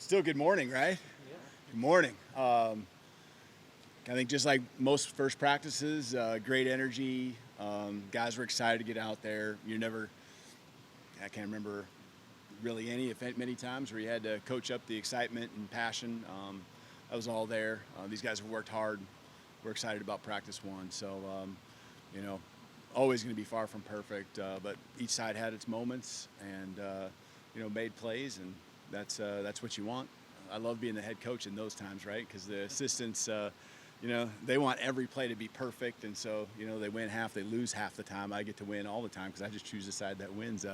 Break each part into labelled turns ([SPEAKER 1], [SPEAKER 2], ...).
[SPEAKER 1] Still good morning, right? Good morning. I think just like most first practices, great energy. Guys were excited to get out there. I can't remember really many times where you had to coach up the excitement and passion. That was all there. These guys have worked hard. We're excited about practice one. So, you know, always going to be far from perfect, but each side had its moments and, made plays, and that's what you want. I love being the head coach in those times, right? Because the assistants, they want every play to be perfect, and so, they win half, they lose half the time. I get to win all the time because I just choose the side that wins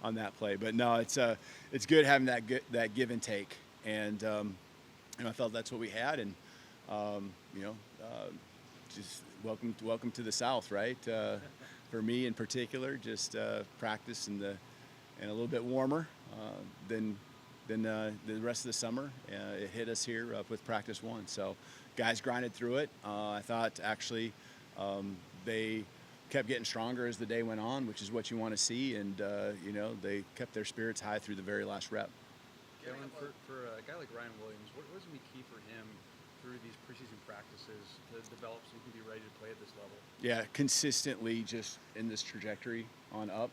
[SPEAKER 1] on that play. But no, it's good having that give and take, and I felt that's what we had, and just welcome to the South, right? For me in particular, just practice and a little bit warmer than the rest of the summer. It hit us here with practice one. So guys grinded through it. I thought actually they kept getting stronger as the day went on, which is what you want to see. And, they kept their spirits high through the very last rep.
[SPEAKER 2] Kalen, for a guy like Ryan Williams, what was going to be key for him through these preseason practices to develop so he can be ready to play at this level?
[SPEAKER 1] Yeah, consistently just in this trajectory on up.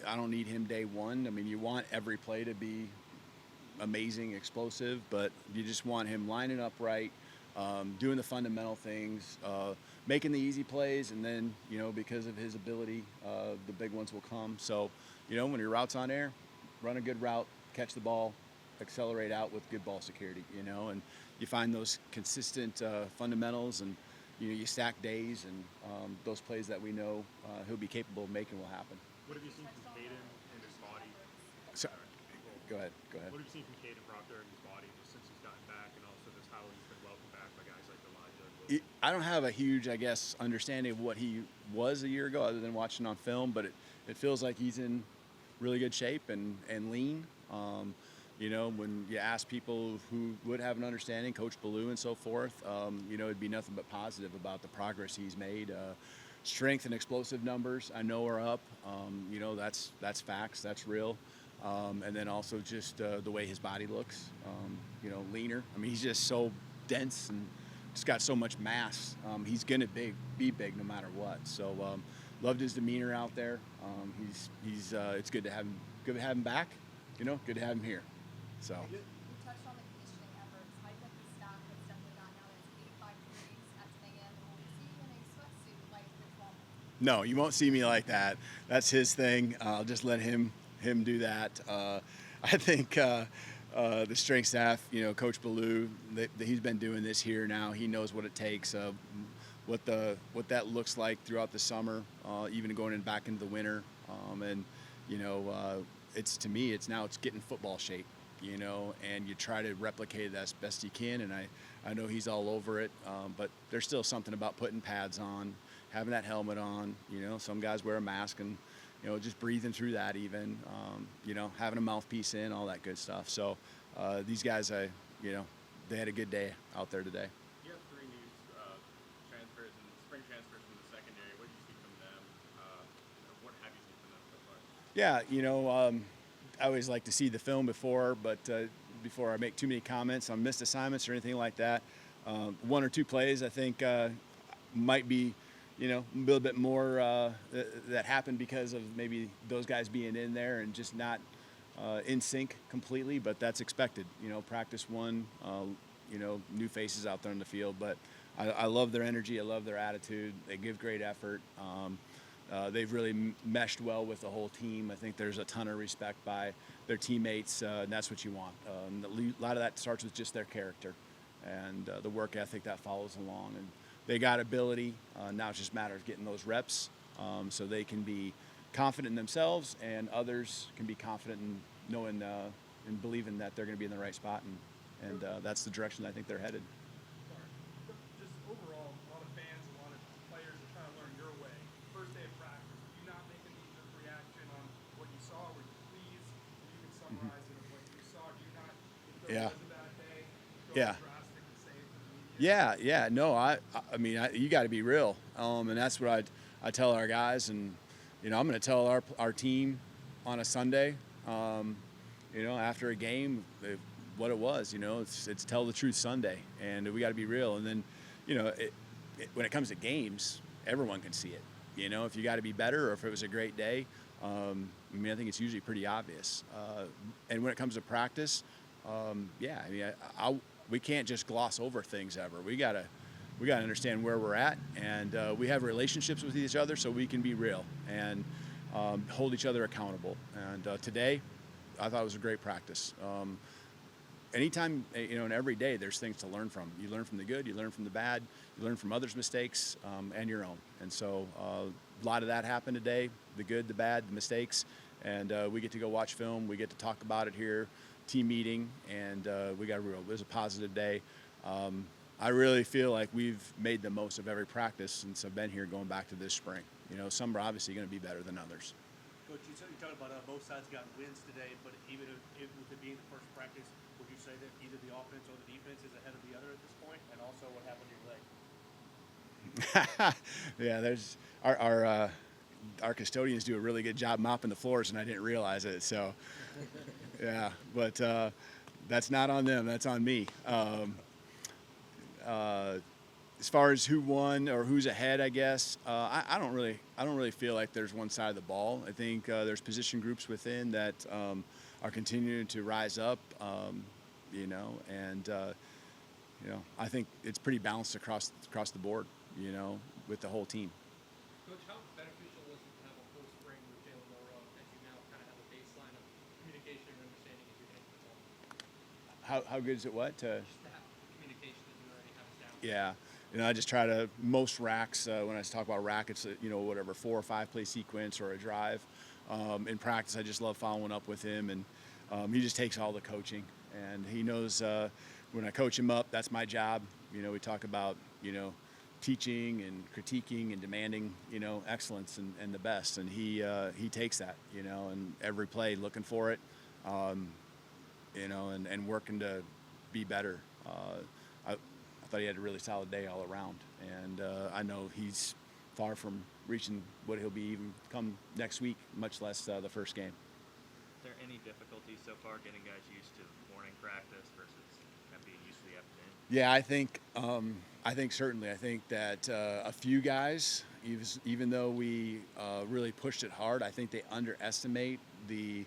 [SPEAKER 1] I don't need him day one. I mean, you want every play to be amazing, explosive, but you just want him lining up right, doing the fundamental things, making the easy plays, and then, because of his ability, the big ones will come. So, when your route's on air, run a good route, catch the ball, accelerate out with good ball security, and you find those consistent fundamentals, and, you stack days, and those plays that we know he'll be capable of making will happen.
[SPEAKER 3] What have you seen from Caden and his body?
[SPEAKER 1] So, go ahead.
[SPEAKER 3] What have you seen from Caden Proctor and his body just since he's gotten back, and also just how he's been welcomed back by guys like Elijah?
[SPEAKER 1] I don't have a huge, understanding of what he was a year ago other than watching on film, but it feels like he's in really good shape and lean. When you ask people who would have an understanding, Coach Ballou and so forth, it'd be nothing but positive about the progress he's made. Strength and explosive numbers, I know, are up. That's facts, that's real. And then also just the way his body looks, leaner. I mean, he's just so dense and just got so much mass. He's going to be big no matter what. So loved his demeanor out there. It's good to have him back. Good to have him here. So.
[SPEAKER 4] You touched on the conditioning efforts. Hype up the staff has definitely gotten out. It's 85 degrees at 10 a.m. Will we see you in a sweatsuit like this moment?
[SPEAKER 1] No, you won't see me like that. That's his thing. I'll just let him do that. I think the strength staff, Coach Ballou, he's been doing this here now. He knows what it takes, what that looks like throughout the summer, even going back into the winter. It's getting football shape, and you try to replicate it as best you can. And I know he's all over it, but there's still something about putting pads on, having that helmet on. Some guys wear a mask and, just breathing through that even, having a mouthpiece in, all that good stuff. So these guys, they had a good day out there today.
[SPEAKER 5] You have 3 new transfers and spring transfers from the secondary. What do you see from them? What have you seen from them so far?
[SPEAKER 1] Yeah, I always like to see the film before I make too many comments on missed assignments or anything like that. 1 or 2 plays I think might be, a little bit more that happened because of maybe those guys being in there and just not in sync completely, but that's expected. Practice one, new faces out there on the field, but I love their energy. I love their attitude. They give great effort. They've really meshed well with the whole team. I think there's a ton of respect by their teammates, and that's what you want. A lot of that starts with just their character and the work ethic that follows along. And they got ability. Now it just matters getting those reps so they can be confident in themselves, and others can be confident in knowing and believing that they're going to be in the right spot, and that's the direction I think they're headed.
[SPEAKER 6] Just overall, a lot of fans, a lot of players are trying to learn your way. First day of practice, do you not make a knee-jerk reaction on what you saw? Were you pleased? You can summarize it of what you saw. Do you not, if it was a bad day, go drastic and say it to the media?
[SPEAKER 1] Yeah. No, I mean, you got to be real, and that's what I tell our guys, and I'm going to tell our team on a Sunday. after a game, what it was. It's Tell the Truth Sunday, and we got to be real. And then, when it comes to games, everyone can see it. If you got to be better or if it was a great day, I think it's usually pretty obvious. And when it comes to practice, we can't just gloss over things ever. We gotta understand where we're at, and we have relationships with each other so we can be real and hold each other accountable. And today, I thought it was a great practice. Anytime, and every day, there's things to learn from. You learn from the good, you learn from the bad, you learn from others' mistakes, and your own. And so a lot of that happened today, the good, the bad, the mistakes, and we get to go watch film, we get to talk about it here, team meeting, and it was a positive day. I really feel like we've made the most of every practice since I've been here going back to this spring. Some are obviously going to be better than others.
[SPEAKER 7] Coach, you're talking about both sides got wins today, but even if with it being the first practice, would you say that either the offense or the defense is ahead of the other at this point? And also, what happened to your leg?
[SPEAKER 1] Yeah, there's our custodians do a really good job mopping the floors, and I didn't realize it. So, yeah, but that's not on them. That's on me. As far as who won or who's ahead, I guess I don't really feel like there's one side of the ball. I think there's position groups within that are continuing to rise up, and I think it's pretty balanced across the board, with the whole team.
[SPEAKER 8] Coach, how beneficial was it to have a full spring with Jalen Monroe as you now kind of have a baseline of communication and understanding as you get into the ball?
[SPEAKER 1] How good is it? What?
[SPEAKER 8] Just to have communication that you already have established.
[SPEAKER 1] Yeah. I just try to, most racks, when I talk about rack, it's, 4 or 5 play sequence or a drive. In practice, I just love following up with him, and he just takes all the coaching. And he knows when I coach him up, that's my job. We talk about, teaching and critiquing and demanding, excellence and the best. And he takes that, and every play looking for it, and working to be better. I thought he had a really solid day all around, and I know he's far from reaching what he'll be even come next week, much less the first game.
[SPEAKER 9] Is there any difficulty so far getting guys used to morning practice versus kind of being used to the afternoon?
[SPEAKER 1] Yeah, I think certainly. I think that a few guys, even though we really pushed it hard, I think they underestimate the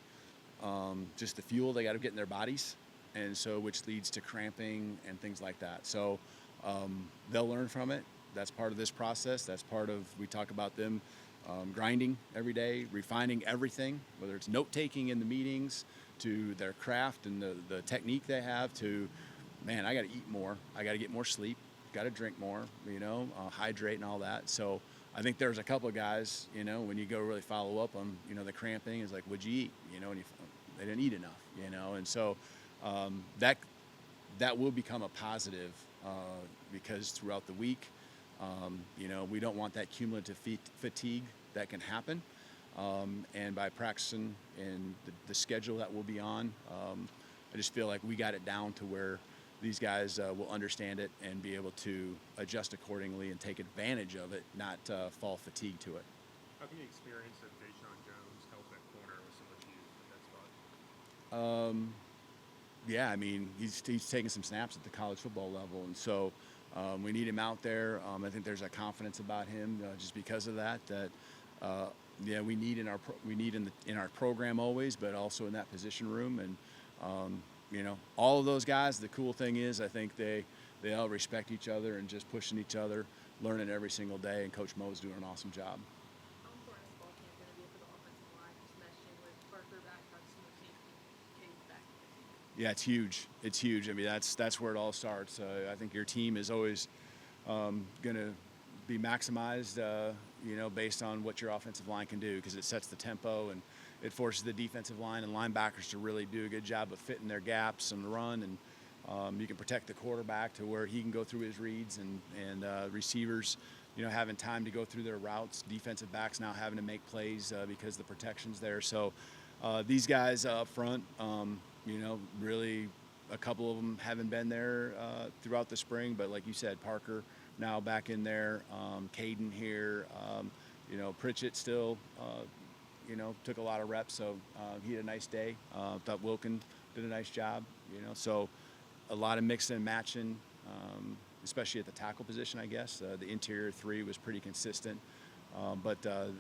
[SPEAKER 1] just the fuel they got to get in their bodies. And so, which leads to cramping and things like that. So they'll learn from it. That's part of this process. That's part of, we talk about them grinding every day, refining everything, whether it's note-taking in the meetings, to their craft and the technique they have, to, man, I got to eat more. I got to get more sleep. Got to drink more, hydrate and all that. So I think there's a couple of guys, when you go really follow up on, the cramping, is like, what'd you eat? And they didn't eat enough, and so that will become a positive because throughout the week, we don't want that cumulative fatigue that can happen. And by practicing and the schedule that we'll be on, I just feel like we got it down to where these guys will understand it and be able to adjust accordingly and take advantage of it, not fall fatigued to it.
[SPEAKER 3] How can you experience that Deshaun Jones help that corner with so much youth at that spot?
[SPEAKER 1] Yeah, I mean, he's taking some snaps at the college football level, and so we need him out there. I think there's a confidence about him just because of that. We need in our program always, but also in that position room. And all of those guys. The cool thing is, I think they all respect each other and just pushing each other, learning every single day. And Coach Mo's doing an awesome job.
[SPEAKER 8] How important is fall camp going to be for the offensive line, just meshing with Parker back, Hudson with safety, Caden back?
[SPEAKER 1] Yeah, it's huge. It's huge. I mean, that's where it all starts. I think your team is always going to be maximized, based on what your offensive line can do, because it sets the tempo and it forces the defensive line and linebackers to really do a good job of fitting their gaps and run, and you can protect the quarterback to where he can go through his reads, and receivers, having time to go through their routes. Defensive backs now having to make plays because the protection's there. So these guys up front, really a couple of them haven't been there throughout the spring, but like you said, Parker now back in there, Caden here, Pritchett still, took a lot of reps, so he had a nice day. Thought Wilkin did a nice job, so a lot of mixing and matching, especially at the tackle position, I guess. The interior three was pretty consistent, but their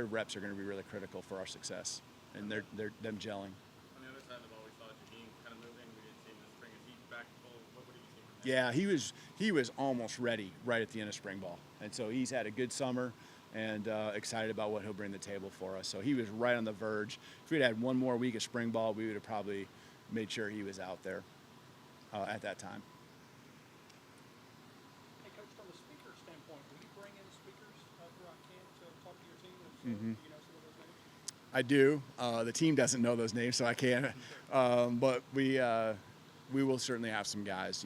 [SPEAKER 1] reps are going to be really critical for our success, and they're them gelling.
[SPEAKER 5] On the other side, I've always thought Jaheim kind of moving. We didn't see him this spring. Is he back full? What do you see from him?
[SPEAKER 1] Yeah, he was almost ready right at the end of spring ball, and so he's had a good summer, and excited about what he'll bring to the table for us. So he was right on the verge. If we'd had one more week of spring ball, we would have probably made sure he was out there at that time.
[SPEAKER 6] Hey, Coach, from a speaker standpoint, will you bring in speakers throughout camp to talk to your team? Do you know some of those names?
[SPEAKER 1] I do. The team doesn't know those names, so I can't. But we will certainly have some guys.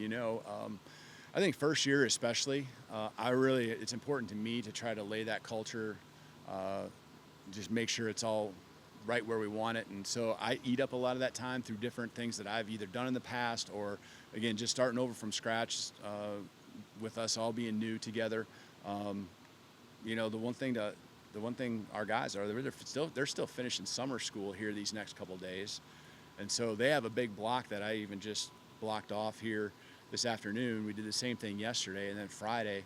[SPEAKER 1] I think first year especially, it's important to me to try to lay that culture, just make sure it's all right where we want it. And so I eat up a lot of that time through different things that I've either done in the past or, again, just starting over from scratch with us all being new together. The one thing our guys are, they're still finishing summer school here these next couple of days. And so they have a big block that I even just blocked off here this afternoon. We did the same thing yesterday, and then Friday,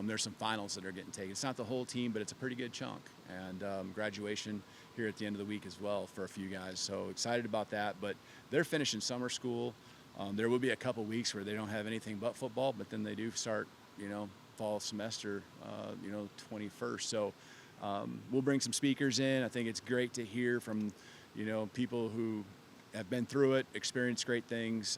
[SPEAKER 1] there's some finals that are getting taken. It's not the whole team, but it's a pretty good chunk. And graduation here at the end of the week as well for a few guys. So excited about that. But they're finishing summer school. There will be a couple weeks where they don't have anything but football, but then they do start, fall semester, 21st. So we'll bring some speakers in. I think it's great to hear from, people who have been through it, experienced great things.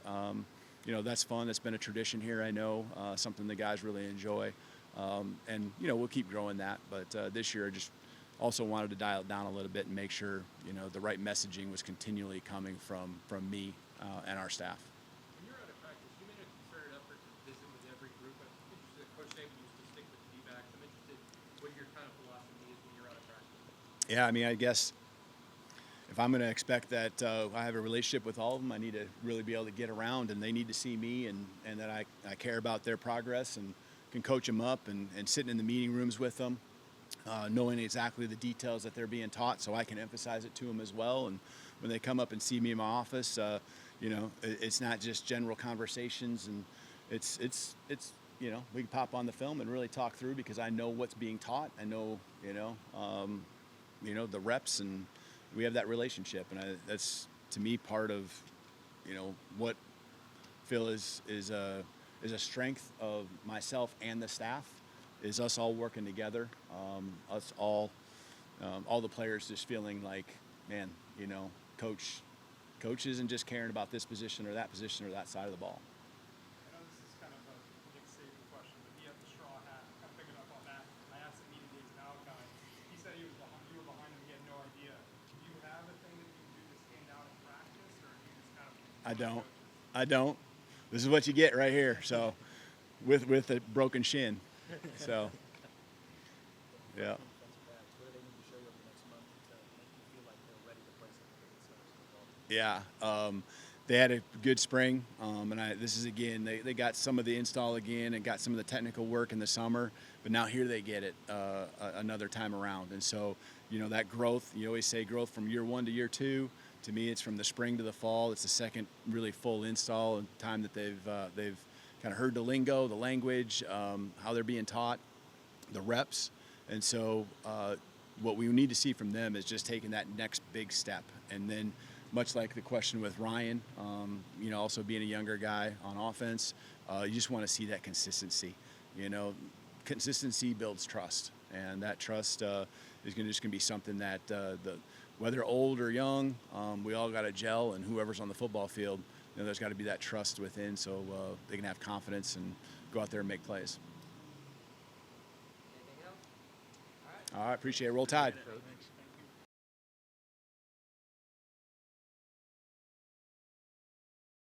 [SPEAKER 1] That's fun. That's been a tradition here, I know, something the guys really enjoy. And we'll keep growing that. But this year I just also wanted to dial it down a little bit and make sure, the right messaging was continually coming from me and our staff.
[SPEAKER 8] When you're out of practice, you made a concerted effort to visit with every group. I'm interested, Coach Saban used to stick with the D-backs. I'm interested what your kind of philosophy is when you're out of practice.
[SPEAKER 1] Yeah, I guess if I'm going to expect that I have a relationship with all of them, I need to really be able to get around, and they need to see me and that I care about their progress and can coach them up and sitting in the meeting rooms with them, knowing exactly the details that they're being taught so I can emphasize it to them as well. And when they come up and see me in my office, it's not just general conversations, and it's we can pop on the film and really talk through because I know what's being taught. I know, the reps, and we have that relationship, and that's to me part of, what Phil is a strength of myself and the staff, is us all working together, us all the players just feeling like, man, coach isn't just caring about this position or that side of the ball.
[SPEAKER 6] I know this is kind of a Nick Saban question, but he had the straw hat. Kind of picking up on that. I asked him meeting days now, guys. He said you were behind him. He had no idea. Do you have a thing that you do to stand out in practice, or do you just kind of?
[SPEAKER 1] I don't. This is what you get right here. So, with a broken shin. So, yeah. Yeah, they had a good spring, and this is again, they got some of the install again and got some of the technical work in the summer, but now here they get it another time around. And so, that growth, you always say growth from year one to year two. To me, it's from the spring to the fall. It's the second really full install and time that they've kind of heard the lingo, the language, how they're being taught, the reps. And so what we need to see from them is just taking that next big step. And then much like the question with Ryan, also being a younger guy on offense, you just want to see that consistency. Consistency builds trust, and that trust is just going to be something that whether old or young, we all got to gel, and whoever's on the football field, there's got to be that trust within, so they can have confidence and go out there and make plays.
[SPEAKER 8] Anything else?
[SPEAKER 1] All right, appreciate it. Roll Tide.
[SPEAKER 9] Thanks.